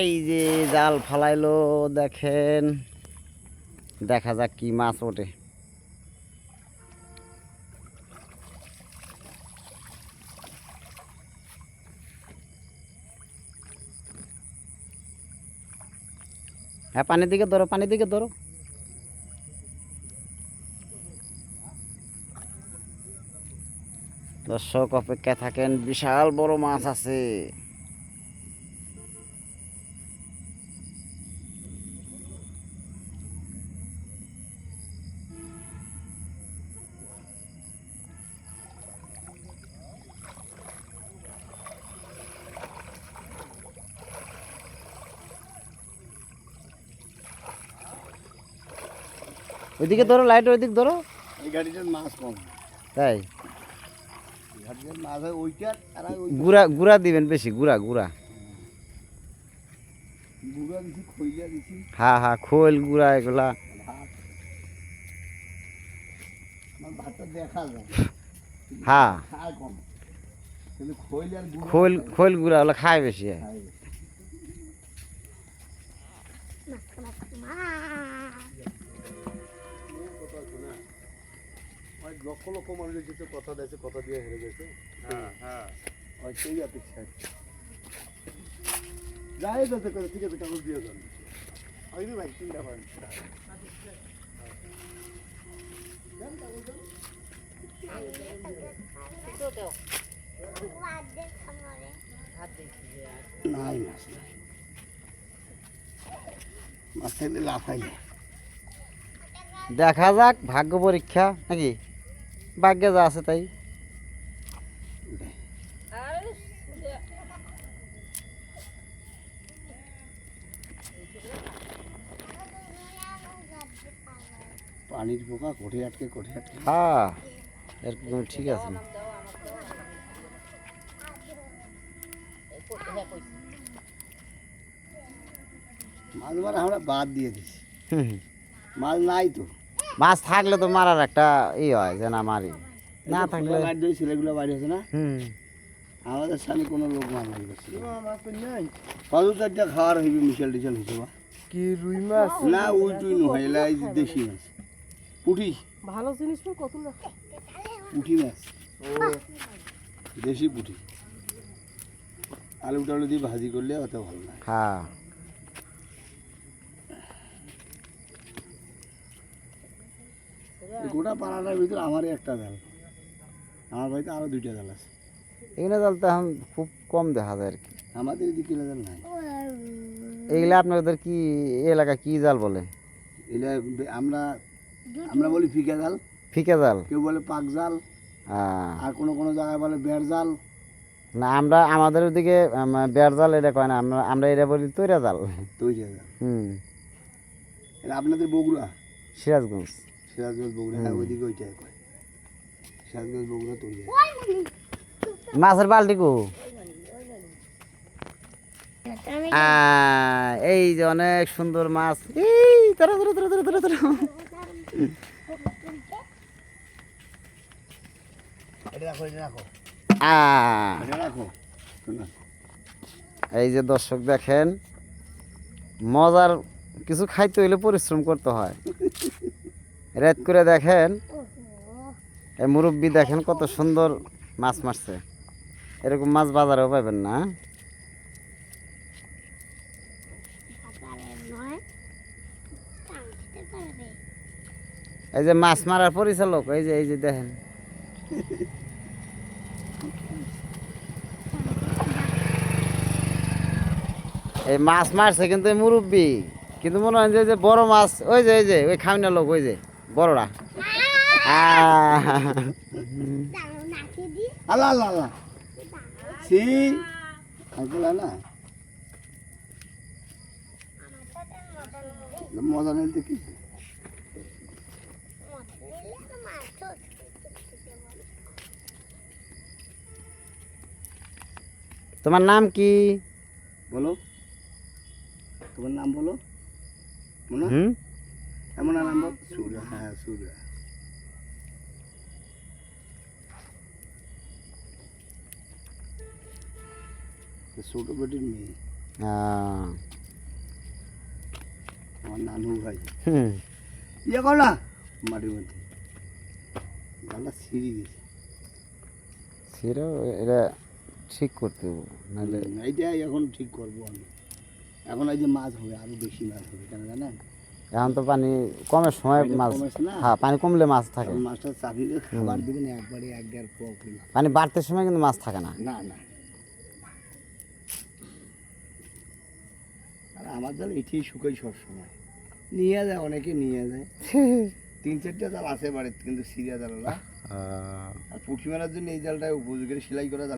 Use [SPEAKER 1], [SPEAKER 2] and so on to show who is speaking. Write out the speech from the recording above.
[SPEAKER 1] এই যে জাল ফালাইলো দেখেন, দেখা যাক কি মাছ ওঠে। হ্যাঁ, পানির দিকে ধরো, পানির দিকে ধরো। দর্শক অপেক্ষায় থাকেন, বিশাল বড় মাছ আছে। ওইদিকে ধরো, লাইট ওইদিকে ধরো।
[SPEAKER 2] এই গাড়িটার মাছ কম,
[SPEAKER 1] তাই
[SPEAKER 2] গাড়িটার মাছ হয় ওইটার, আর
[SPEAKER 1] গুড়া গুড়া দিবেন বেশি, গুড়া গুড়া।
[SPEAKER 2] গুঁড়া দিছি, খইলা দিছি।
[SPEAKER 1] হ্যাঁ হ্যাঁ, খোল গুড়া এগুলা।
[SPEAKER 2] আমার ভাতটা দেখা যায়,
[SPEAKER 1] হ্যাঁ,
[SPEAKER 2] খায় কম, কিন্তু খইল আর গুঁড়া
[SPEAKER 1] খোল খোল গুড়া ওগুলো খায় বেশি।
[SPEAKER 2] খায়। লক্ষ লক্ষ মানুষের যেতে কথা দিয়েছে, কথা দিয়ে হেরে গেছে। হ্যাঁ হ্যাঁ, সেই অপেক্ষায় যাই যাতে করে, ঠিক আছে, কাগজ দিয়ে যান। আমি ভাই চিন্তা করেন, নাই মাছ নাই, মাছ থাকলে লাফাইলে।
[SPEAKER 1] দেখা যাক, ভাগ্য পরীক্ষা নাকি, ভাগ্যে যা আছে তাই।
[SPEAKER 2] পানির পোকা কোঠে আটকে, কোঠে আটকে।
[SPEAKER 1] হ্যাঁ, এরকম ঠিক আছে।
[SPEAKER 2] মাছ মারা আমরা বাদ দিয়ে দিছি, মাছ নাই তো।
[SPEAKER 1] মাছ থাকলে তো মারার একটা হয় যে না মারি, না থাকলে
[SPEAKER 2] ছেলেগুলো বাড়ি আছে না, আমাদের সামনে কোনো লোক মাছ মারি করছে কত চারটা খাওয়ার হইবে, মিশাল টিশাল হিসেবে
[SPEAKER 3] কি রুই মাছ
[SPEAKER 2] না, ওই টুই নয়, এলা এই যে দেশি মাছ, পুঁটি,
[SPEAKER 3] ভালো জিনিস তো কত
[SPEAKER 2] পুঁটি মাছ, দেশি পুঁটি, আলু টালু দিয়ে ভাজি করলে অত ভালো না।
[SPEAKER 1] হ্যাঁ,
[SPEAKER 2] গোটা পাড়াটার ভিতরে আমারই একটা জাল, আমার বাড়িতে আরো দুইটা জাল আছে।
[SPEAKER 1] এগুলো জাল তো এখন খুব কম দেখা যায় আর কি।
[SPEAKER 2] আমাদের এদিকে জাল নাই।
[SPEAKER 1] এইগুলা আপনাদের কি এলাকা কি জাল বলে?
[SPEAKER 2] এগুলা আমরা আমরা বলি ফিকা জাল,
[SPEAKER 1] ফিকে জাল,
[SPEAKER 2] কেউ বলে পাক জাল, আর কোনো কোনো জায়গায় বলে বেড় জাল।
[SPEAKER 1] না, আমরা আমাদের ওদিকে বেড় জাল এটা কয় না, আমরা আমরা এটা বলি তৈরা জাল।
[SPEAKER 2] তৈরি জাল। এটা আপনাদের বগুড়া,
[SPEAKER 1] সিরাজগঞ্জ।
[SPEAKER 2] সিরাজগঞ্জ বগুড়া, হ্যাঁ ওইদিকে ওইটাই কয়, সিরাজগঞ্জ বগুড়া তৈরি।
[SPEAKER 1] মাছের বালতি কো? এই যে অনেক সুন্দর মাছ, এই ধরো ধরো ধরো ধরো ধরো ধরো।
[SPEAKER 2] এটা রাখো, এটা রাখো,
[SPEAKER 1] আ,
[SPEAKER 2] এটা রাখো।
[SPEAKER 1] এই যে দর্শক দেখেন, মজার কিছু খাইতে হইলে পরিশ্রম করতে হয়। রাত করে দেখেন, এই মুরব্বি দেখেন কত সুন্দর মাছ মারছে। এরকম মাছ বাজারেও পাবেন না। এই যে মাছ মারার পরিচালক, এই যে দেখেন, এই মাছ মারছে কিন্তু এই মুরব্বি, কিন্তু মনে হয় যে বড় মাছ, ওই যে ওই খামিনা লোক, ওই যে বড়রা।
[SPEAKER 2] আল্লাহ আল্লাহ আল্লাহ, সি আঙ্কেল না মজা নেই দেখি।
[SPEAKER 1] তোমার নাম কি
[SPEAKER 2] বলো, তোমার নাম বলো, এমন নাম বল, সুরা। হ্যাঁ সুরা। ছোট বেটির মেয়ে
[SPEAKER 1] আহ,
[SPEAKER 2] আমার নানু ভাই
[SPEAKER 1] হুম,
[SPEAKER 2] ইয়ে কর না মাটির মধ্যে জালটা ছিঁড়ে গেছে
[SPEAKER 1] সেটাও এটা ঠিক করতে হবে নাহলে
[SPEAKER 2] এইটাই এখন ঠিক করবো আমি এখন এই যে মাছ হবে আরো বেশি মাছ হবে কেন জানেন
[SPEAKER 1] এখন তো পানি কমের সময়
[SPEAKER 2] পানি
[SPEAKER 1] মাছ
[SPEAKER 2] কমেছে না?
[SPEAKER 1] হ্যাঁ পানি কমলে মাছ থাকে
[SPEAKER 2] এখন মাছটা চাপিয়ে খাবার দিবেন একবারে 1-1.5 পোয়া করে মাছ।
[SPEAKER 1] পানি বাড়তে সময় কিন্তু মাছ থাকে না
[SPEAKER 2] না না আর আমার জাল এটাই শুকাই সব সময় নিয়ে যায় অনেকে নিয়ে যায় 3-4টা জাল আছে বাড়িতে কিন্তু সিরিয়া জাল না
[SPEAKER 1] আহ,
[SPEAKER 2] আর পুঁটি মারার জন্য এই জালটা উপযোগী সেলাই করা জাল